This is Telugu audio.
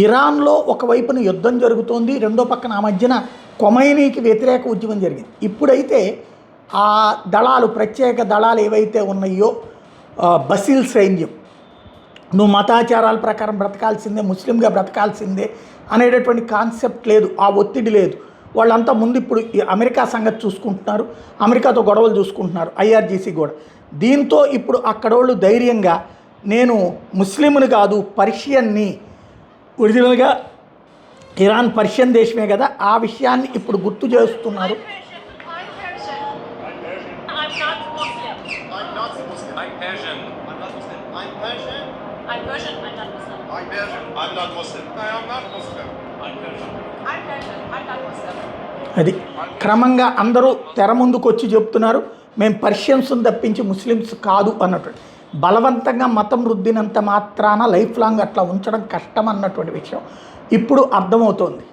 ఇరాన్లో ఒకవైపున యుద్ధం జరుగుతోంది, రెండో పక్కన ఆ మధ్యన కొమైనీకి వ్యతిరేక ఉద్యమం జరిగింది. ఇప్పుడైతే ఆ దళాలు, ప్రత్యేక దళాలు ఏవైతే ఉన్నాయో, బసిల్ సైన్యం, నువ్వు మతాచారాల ప్రకారం బ్రతకాల్సిందే, ముస్లింగా బ్రతకాల్సిందే అనేటటువంటి కాన్సెప్ట్ లేదు, ఆ ఒత్తిడి లేదు. వాళ్ళంతా ముందు ఇప్పుడు అమెరికా సంగతి చూసుకుంటున్నారు, అమెరికాతో గొడవలు చూసుకుంటున్నారు, ఐఆర్జీసీ కూడా. దీంతో ఇప్పుడు అక్కడోళ్ళు ధైర్యంగా నేను ముస్లింని కాదు పర్షియన్ని, ఒరిజినల్గా ఇరాన్ పర్షియన్ దేశమే కదా, ఆ విషయాన్ని ఇప్పుడు గుర్తు చేస్తున్నారు. అది క్రమంగా అందరూ తెర ముందుకు వచ్చి చెప్తున్నారు, మేము పర్షియన్స్ని తప్పించి ముస్లిమ్స్ కాదు అన్నట్టు. బలవంతంగా మతం రుద్దినంత మాత్రాన లైఫ్ లాంగ్ అట్లా ఉంచడం కష్టం అన్నటువంటి విషయం ఇప్పుడు అర్థమవుతోంది.